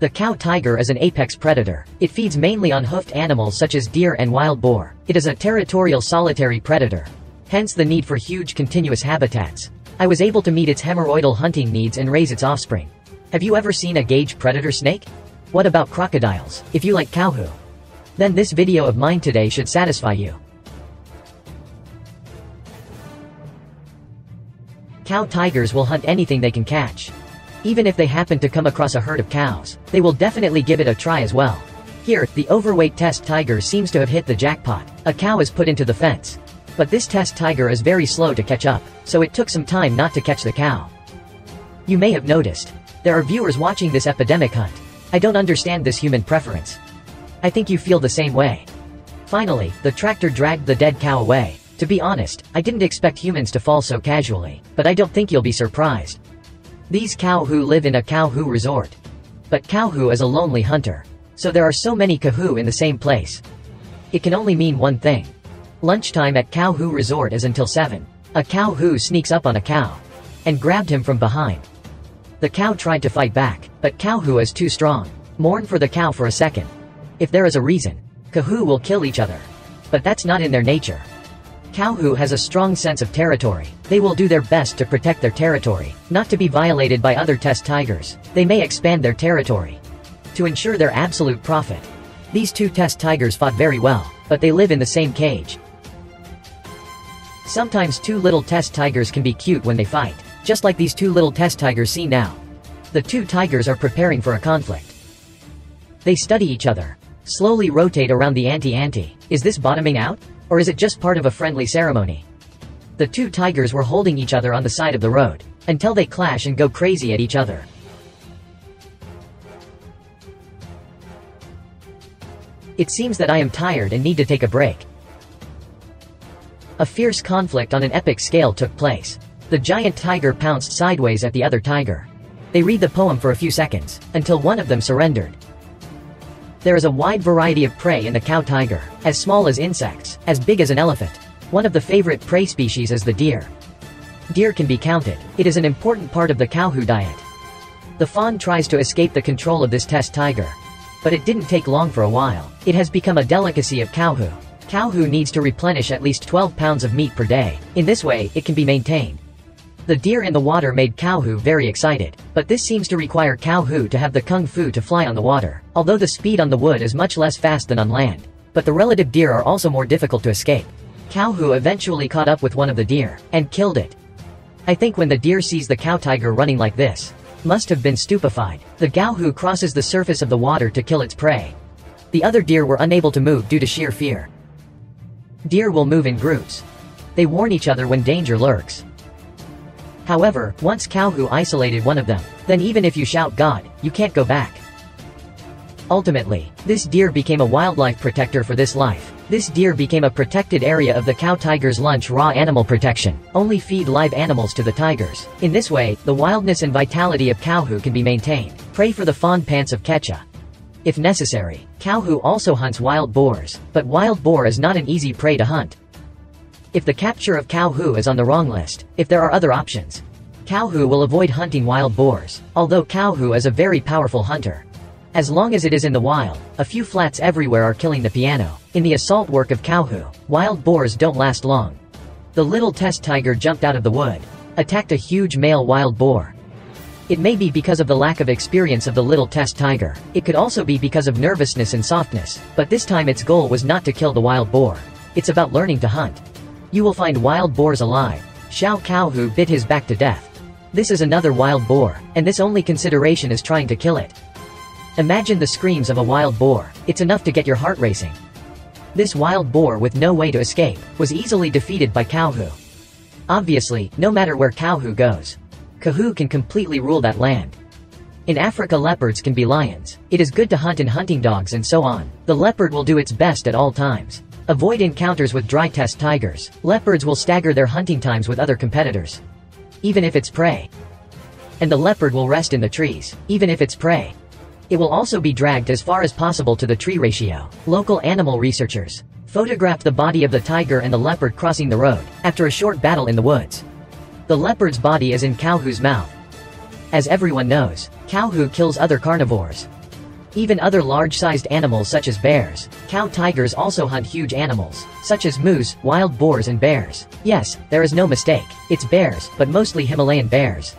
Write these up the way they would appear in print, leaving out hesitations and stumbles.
The cow tiger is an apex predator. It feeds mainly on hoofed animals such as deer and wild boar. It is a territorial solitary predator. Hence the need for huge continuous habitats. I was able to meet its hemorrhoidal hunting needs and raise its offspring. Have you ever seen a gauge predator snake? What about crocodiles? If you like cowhoo, then this video of mine today should satisfy you. Cow tigers will hunt anything they can catch. Even if they happen to come across a herd of cows, they will definitely give it a try as well. Here, the overweight test tiger seems to have hit the jackpot. A cow is put into the fence. But this test tiger is very slow to catch up, so it took some time not to catch the cow. You may have noticed, there are viewers watching this epidemic hunt. I don't understand this human preference. I think you feel the same way. Finally, the tractor dragged the dead cow away. To be honest, I didn't expect humans to fall so casually, but I don't think you'll be surprised. These cowhoo live in a cowhoo resort. But cowhoo is a lonely hunter. So there are so many cowhoo in the same place. It can only mean one thing. Lunchtime at cowhoo resort is until 7. A cowhoo sneaks up on a cow and grabbed him from behind. The cow tried to fight back, but cowhoo is too strong. Mourn for the cow for a second. If there is a reason, cowhoo will kill each other. But that's not in their nature. Cowhoo has a strong sense of territory. They will do their best to protect their territory, not to be violated by other test tigers. They may expand their territory to ensure their absolute profit. These two test tigers fought very well, but they live in the same cage. Sometimes two little test tigers can be cute when they fight, just like these two little test tigers seen now. The two tigers are preparing for a conflict. They study each other, slowly rotate around the ante-ante. Is this bottoming out? Or is it just part of a friendly ceremony? The two tigers were holding each other on the side of the road, until they clash and go crazy at each other. It seems that I am tired and need to take a break. A fierce conflict on an epic scale took place. The giant tiger pounced sideways at the other tiger. They read the poem for a few seconds, until one of them surrendered. There is a wide variety of prey in the cow tiger, as small as insects, as big as an elephant. One of the favorite prey species is the deer. Deer can be counted. It is an important part of the cowhoo diet. The fawn tries to escape the control of this test tiger. But it didn't take long for a while. It has become a delicacy of cowhoo. Cowhoo needs to replenish at least 12 pounds of meat per day. In this way, it can be maintained. The deer in the water made cowhoo very excited, but this seems to require cowhoo to have the kung fu to fly on the water, although the speed on the wood is much less fast than on land. But the relative deer are also more difficult to escape. Cowhoo eventually caught up with one of the deer, and killed it. I think when the deer sees the cow tiger running like this, must have been stupefied. The cowhoo crosses the surface of the water to kill its prey. The other deer were unable to move due to sheer fear. Deer will move in groups. They warn each other when danger lurks. However, once cowhoo isolated one of them, then even if you shout God, you can't go back. Ultimately, this deer became a wildlife protector for this life. This deer became a protected area of the cow tiger's lunch raw animal protection. Only feed live animals to the tigers. In this way, the wildness and vitality of cowhoo can be maintained. Pray for the fawn pants of Quechua. If necessary, cowhoo also hunts wild boars, but wild boar is not an easy prey to hunt. If the capture of cowhoo is on the wrong list, if there are other options, cowhoo will avoid hunting wild boars, although cowhoo is a very powerful hunter. As long as it is in the wild, a few flats everywhere are killing the piano. In the assault work of cowhoo, wild boars don't last long. The little test tiger jumped out of the wood, attacked a huge male wild boar. It may be because of the lack of experience of the little test tiger. It could also be because of nervousness and softness, but this time its goal was not to kill the wild boar. It's about learning to hunt. You will find wild boars alive. Xiao cowhoo bit his back to death. This is another wild boar, and this only consideration is trying to kill it. Imagine the screams of a wild boar. It's enough to get your heart racing. This wild boar with no way to escape, was easily defeated by cowhoo. Obviously, no matter where cowhoo goes, cowhoo can completely rule that land. In Africa, leopards can be lions. It is good to hunt in hunting dogs and so on. The leopard will do its best at all times. Avoid encounters with dry test tigers. Leopards will stagger their hunting times with other competitors, even if it's prey. And the leopard will rest in the trees, even if it's prey. It will also be dragged as far as possible to the tree ratio. Local animal researchers photographed the body of the tiger and the leopard crossing the road, after a short battle in the woods. The leopard's body is in cowhoo's mouth. As everyone knows, cowhoo kills other carnivores. Even other large-sized animals such as bears. Cow tigers also hunt huge animals, such as moose, wild boars and bears. Yes, there is no mistake. It's bears, but mostly Himalayan bears.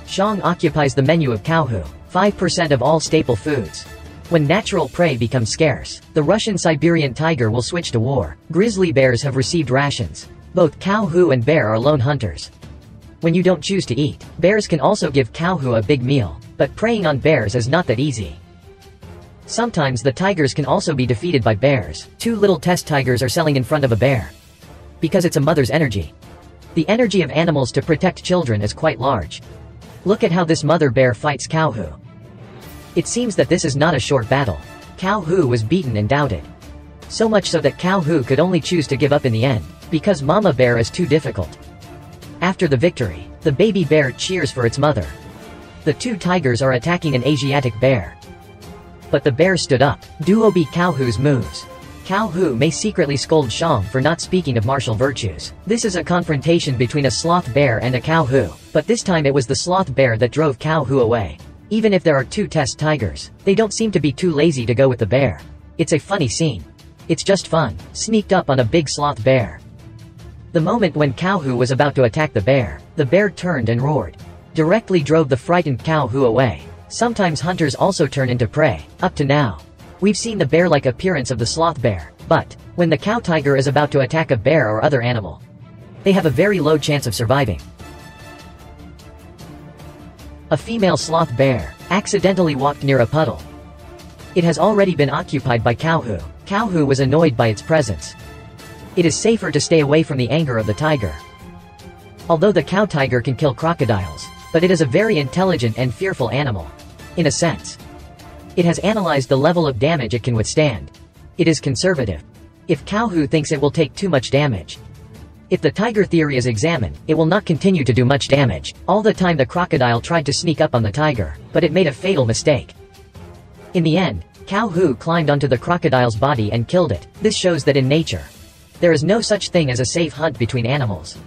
Shang occupies the menu of cowhoo, 5% of all staple foods. When natural prey becomes scarce, the Russian Siberian tiger will switch to war. Grizzly bears have received rations. Both cowhoo and bear are lone hunters. When you don't choose to eat, bears can also give cowhoo a big meal, but preying on bears is not that easy. Sometimes the tigers can also be defeated by bears. 2 little test tigers are selling in front of a bear. Because it's a mother's energy. The energy of animals to protect children is quite large. Look at how this mother bear fights cowhoo. It seems that this is not a short battle. Cowhoo was beaten and doubted. So much so that cowhoo could only choose to give up in the end, because mama bear is too difficult. After the victory, the baby bear cheers for its mother. The 2 tigers are attacking an Asiatic bear. But the bear stood up. Duo be cowhoo's moves. Cowhoo may secretly scold Shang for not speaking of martial virtues. This is a confrontation between a sloth bear and a cowhoo, but this time it was the sloth bear that drove cowhoo away. Even if there are 2 test tigers, they don't seem to be too lazy to go with the bear. It's a funny scene. It's just fun, sneaked up on a big sloth bear. The moment when cowhoo was about to attack the bear turned and roared. Directly drove the frightened cowhoo away. Sometimes hunters also turn into prey. Up to now, we've seen the bear-like appearance of the sloth bear, but when the cow tiger is about to attack a bear or other animal, they have a very low chance of surviving. A female sloth bear accidentally walked near a puddle. It has already been occupied by cowhoo. Cowhoo was annoyed by its presence. It is safer to stay away from the anger of the tiger. Although the cow tiger can kill crocodiles, but it is a very intelligent and fearful animal. In a sense, it has analyzed the level of damage it can withstand. It is conservative. If cowhoo thinks it will take too much damage, if the tiger theory is examined, it will not continue to do much damage. All the time the crocodile tried to sneak up on the tiger, but it made a fatal mistake. In the end, cowhoo climbed onto the crocodile's body and killed it. This shows that in nature, there is no such thing as a safe hunt between animals.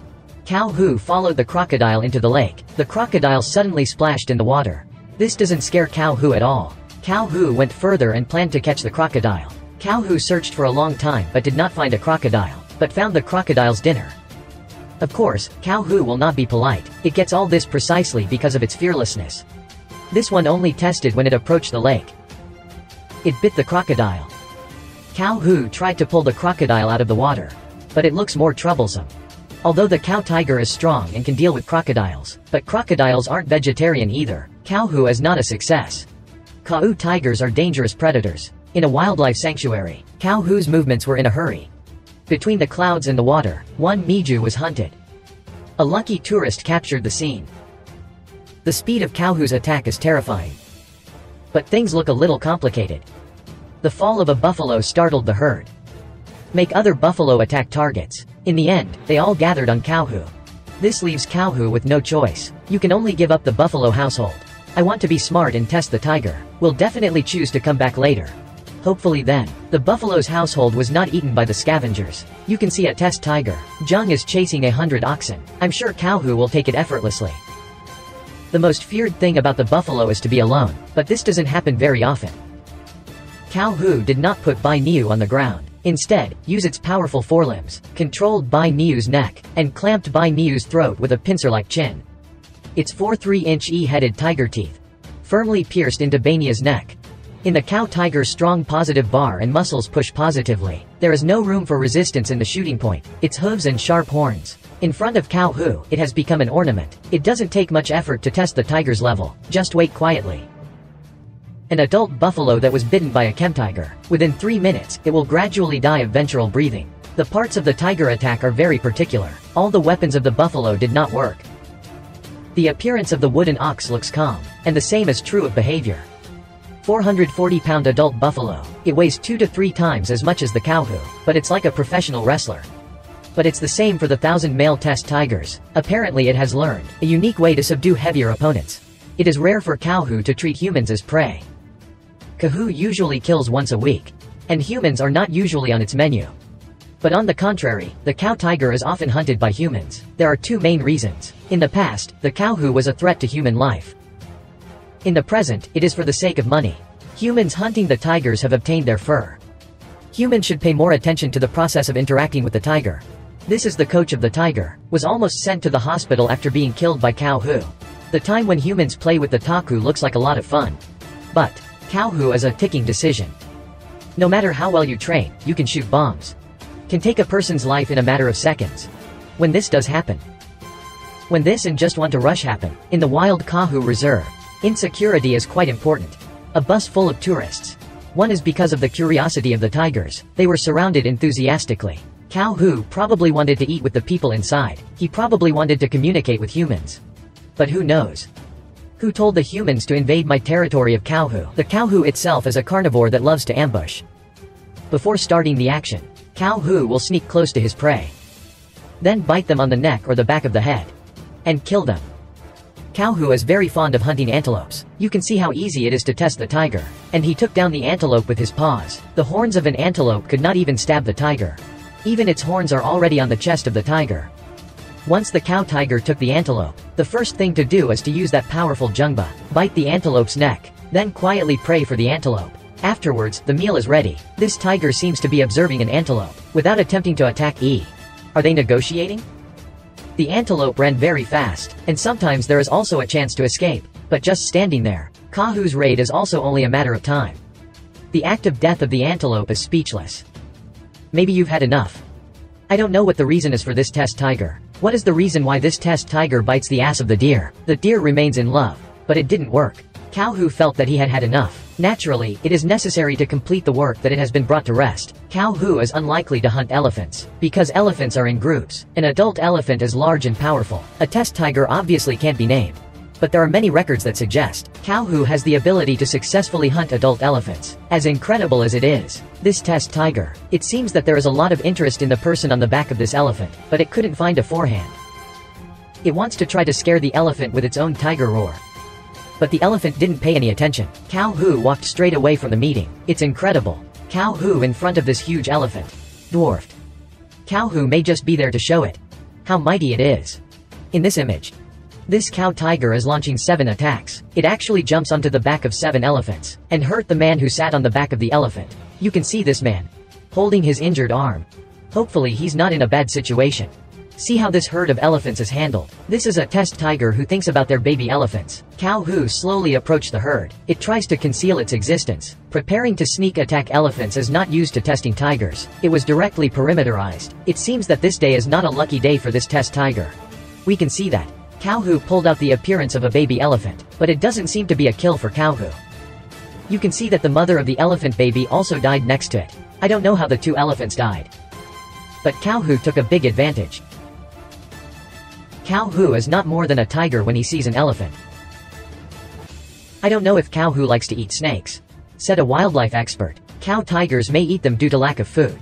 Cowhoo followed the crocodile into the lake. The crocodile suddenly splashed in the water. This doesn't scare cowhoo at all. Cowhoo went further and planned to catch the crocodile. Cowhoo searched for a long time but did not find a crocodile, but found the crocodile's dinner. Of course, cowhoo will not be polite. It gets all this precisely because of its fearlessness. This one only tested when it approached the lake. It bit the crocodile. Cowhoo tried to pull the crocodile out of the water, but it looks more troublesome. Although the cow tiger is strong and can deal with crocodiles, but crocodiles aren't vegetarian either. Cowhoo is not a success. Cow tigers are dangerous predators. In a wildlife sanctuary, cowhoo's movements were in a hurry. Between the clouds and the water, one Miju was hunted. A lucky tourist captured the scene. The speed of cowhoo's attack is terrifying. But things look a little complicated. The fall of a buffalo startled the herd. Make other buffalo attack targets. In the end, they all gathered on cowhoo. This leaves cowhoo with no choice. You can only give up the buffalo household. I want to be smart and test the tiger. We'll definitely choose to come back later. Hopefully then, the buffalo's household was not eaten by the scavengers. You can see a test tiger. Zhang is chasing 100 oxen. I'm sure cowhoo will take it effortlessly. The most feared thing about the buffalo is to be alone, but this doesn't happen very often. Cowhoo did not put Bai Niu on the ground. Instead, use its powerful forelimbs, controlled Bai Niu's neck, and clamped Bai Niu's throat with a pincer-like chin. Its 4 3-inch E-headed tiger teeth firmly pierced into Bania's neck. In the cow tiger's strong positive bar and muscles push positively, there is no room for resistance in the shooting point. Its hooves and sharp horns. In front of cowhoo, it has become an ornament. It doesn't take much effort to test the tiger's level. Just wait quietly. An adult buffalo that was bitten by a chemtiger. Within 3 minutes, it will gradually die of ventral breathing. The parts of the tiger attack are very particular. All the weapons of the buffalo did not work. The appearance of the wooden ox looks calm, and the same is true of behavior. 440-pound adult buffalo. It weighs 2 to 3 times as much as the cowhoo, but it's like a professional wrestler. But it's the same for the 1,000 male test tigers. Apparently it has learned a unique way to subdue heavier opponents. It is rare for cowhoo to treat humans as prey. Cowhoo usually kills once a week, and humans are not usually on its menu. But on the contrary, the cow tiger is often hunted by humans. There are 2 main reasons. In the past, the cowhoo was a threat to human life. In the present, it is for the sake of money. Humans hunting the tigers have obtained their fur. Humans should pay more attention to the process of interacting with the tiger. This is the coach of the tiger, was almost sent to the hospital after being killed by Cow Hu. The time when humans play with the taku looks like a lot of fun. But Cow Hu is a ticking decision. No matter how well you train, you can shoot bombs. Can take a person's life in a matter of seconds. When this does happen. When this and just want to rush happen, in the wild Kahu reserve, insecurity is quite important. A bus full of tourists. One is because of the curiosity of the tigers, they were surrounded enthusiastically. Cow Hu probably wanted to eat with the people inside, he probably wanted to communicate with humans. But who knows? Who told the humans to invade my territory of Cow Hu? The Cow Hu itself is a carnivore that loves to ambush. Before starting the action, Cow Hu will sneak close to his prey. Then bite them on the neck or the back of the head. And kill them. Cow Hu is very fond of hunting antelopes. You can see how easy it is to test the tiger. And he took down the antelope with his paws. The horns of an antelope could not even stab the tiger. Even its horns are already on the chest of the tiger. Once the cow tiger took the antelope, the first thing to do is to use that powerful jungba, bite the antelope's neck, then quietly pray for the antelope. Afterwards, the meal is ready. This tiger seems to be observing an antelope, without attempting to attack E. Are they negotiating? The antelope ran very fast, and sometimes there is also a chance to escape, but just standing there, Kahu's raid is also only a matter of time. The act of death of the antelope is speechless. Maybe you've had enough. I don't know what the reason is for this test tiger. What is the reason why this test tiger bites the ass of the deer? The deer remains in love, but it didn't work. Cow Hu felt that he had had enough. Naturally, it is necessary to complete the work that it has been brought to rest. Cow Hu is unlikely to hunt elephants, because elephants are in groups. An adult elephant is large and powerful. A test tiger obviously can't be named. But there are many records that suggest Cow Hu has the ability to successfully hunt adult elephants. As incredible as it is, this test tiger, it seems that there is a lot of interest in the person on the back of this elephant, but it couldn't find a forehand. It wants to try to scare the elephant with its own tiger roar. But the elephant didn't pay any attention. Cow Hu walked straight away from the meeting. It's incredible. Cow Hu in front of this huge elephant. Dwarfed. Cow Hu may just be there to show it. How mighty it is. In this image, this cow tiger is launching 7 attacks. It actually jumps onto the back of 7 elephants, and hurt the man who sat on the back of the elephant. You can see this man, holding his injured arm. Hopefully he's not in a bad situation. See how this herd of elephants is handled. This is a test tiger who thinks about their baby elephants. Cow Hu slowly approached the herd. It tries to conceal its existence. Preparing to sneak attack elephants is not used to testing tigers. It was directly perimeterized. It seems that this day is not a lucky day for this test tiger. We can see that Cow Hu pulled out the appearance of a baby elephant, but it doesn't seem to be a kill for Cow Hu. You can see that the mother of the elephant baby also died next to it. I don't know how the 2 elephants died. But Cow Hu took a big advantage. Cow Hu is not more than a tiger when he sees an elephant. I don't know if Cow Hu likes to eat snakes, said a wildlife expert. Cow tigers may eat them due to lack of food.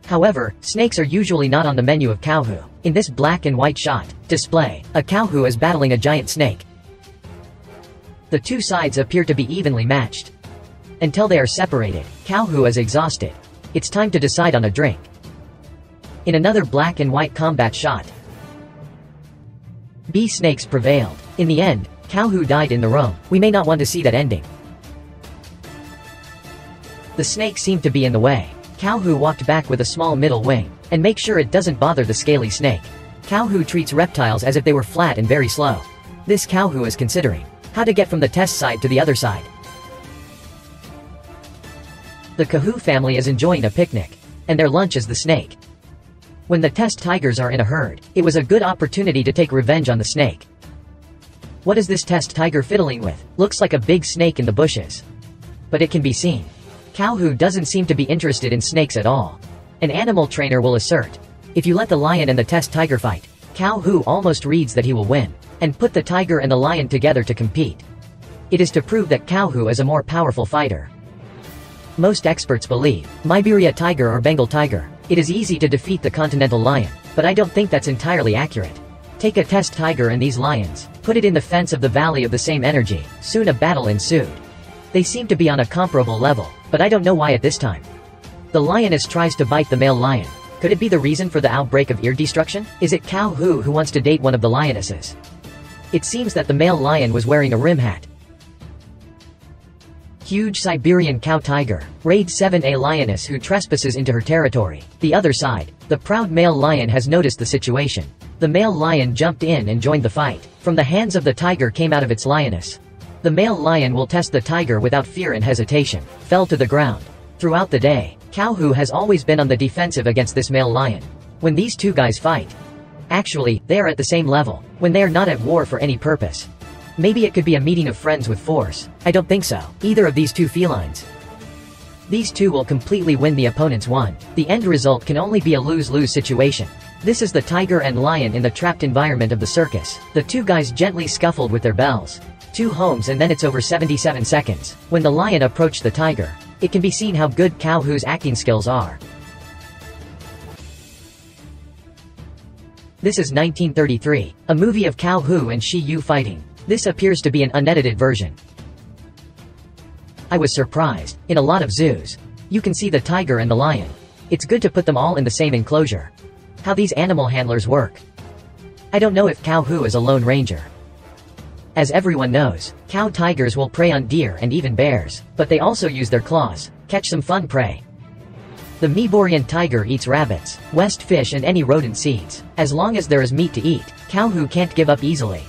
However, snakes are usually not on the menu of Cow Hu. In this black and white shot display, a Cow Hu is battling a giant snake. The 2 sides appear to be evenly matched. Until they are separated, Cow Hu is exhausted. It's time to decide on a drink. In another black and white combat shot, B snakes prevailed. In the end, Cow Hu died in the room. We may not want to see that ending. The snake seemed to be in the way. Cow Hu walked back with a small middle wing, and make sure it doesn't bother the scaly snake. Cow Hu treats reptiles as if they were flat and very slow. This Cow Hu is considering how to get from the test side to the other side. The Kahu family is enjoying a picnic, and their lunch is the snake. When the test tigers are in a herd, it was a good opportunity to take revenge on the snake. What is this test tiger fiddling with? Looks like a big snake in the bushes. But it can be seen. Cow Hu doesn't seem to be interested in snakes at all. An animal trainer will assert, if you let the lion and the test tiger fight, Cow Hu almost reads that he will win, and put the tiger and the lion together to compete. It is to prove that Cow Hu is a more powerful fighter. Most experts believe Siberia tiger or Bengal tiger. It is easy to defeat the continental lion, but I don't think that's entirely accurate. Take a test tiger and these lions, put it in the fence of the valley of the same energy, soon a battle ensued. They seem to be on a comparable level, but I don't know why at this time. The lioness tries to bite the male lion. Could it be the reason for the outbreak of ear destruction? Is it Cow Hu who wants to date one of the lionesses? It seems that the male lion was wearing a rim hat. Huge Siberian cow tiger raids 7A lioness who trespasses into her territory. The other side, the proud male lion has noticed the situation. The male lion jumped in and joined the fight. From the hands of the tiger came out of its lioness. The male lion will test the tiger without fear and hesitation. Fell to the ground. Throughout the day, Cowhoo has always been on the defensive against this male lion. When these two guys fight, actually, they are at the same level, when they are not at war for any purpose. Maybe it could be a meeting of friends with force. I don't think so. Either of these two felines. These two will completely win the opponent's one. The end result can only be a lose-lose situation. This is the tiger and lion in the trapped environment of the circus. The two guys gently scuffled with their bells. 2 homes and then it's over 77 seconds. When the lion approached the tiger, it can be seen how good Cowhoo's acting skills are. This is 1933, a movie of Cowhoo and Shi-Yu fighting. This appears to be an unedited version. I was surprised. In a lot of zoos, you can see the tiger and the lion. It's good to put them all in the same enclosure. How these animal handlers work. I don't know if Cowhoo is a lone ranger. As everyone knows, cow tigers will prey on deer and even bears, but they also use their claws, catch some fun prey. The Meborian tiger eats rabbits, west fish and any rodent seeds. As long as there is meat to eat, Cowhoo can't give up easily.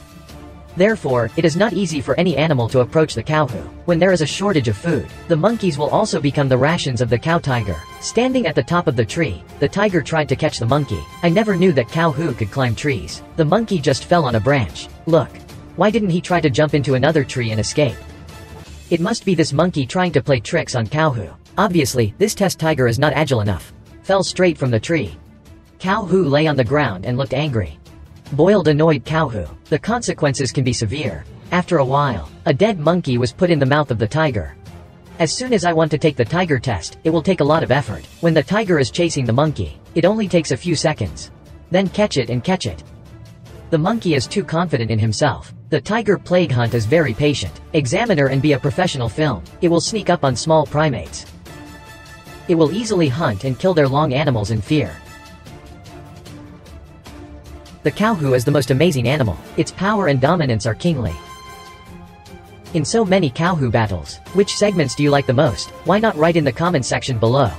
Therefore, it is not easy for any animal to approach the Cowhoo. When there is a shortage of food, the monkeys will also become the rations of the cow tiger. Standing at the top of the tree, the tiger tried to catch the monkey. I never knew that Cowhoo could climb trees. The monkey just fell on a branch. Look. Why didn't he try to jump into another tree and escape? It must be this monkey trying to play tricks on Cowhoo. Obviously, this test tiger is not agile enough. Fell straight from the tree. Cowhoo lay on the ground and looked angry. Boiled annoyed Cowhoo. The consequences can be severe. After a while, a dead monkey was put in the mouth of the tiger. As soon as I want to take the tiger test, it will take a lot of effort. When the tiger is chasing the monkey, it only takes a few seconds. Then catch it and catch it. The monkey is too confident in himself. The tiger plague hunt is very patient. Examiner and be a professional film. It will sneak up on small primates. It will easily hunt and kill their long animals in fear. The Cowhoo is the most amazing animal. Its power and dominance are kingly. In so many Cowhoo battles, which segments do you like the most? Why not write in the comment section below?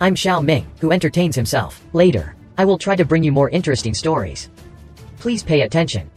I'm Xiao Ming, who entertains himself. Later, I will try to bring you more interesting stories. Please pay attention.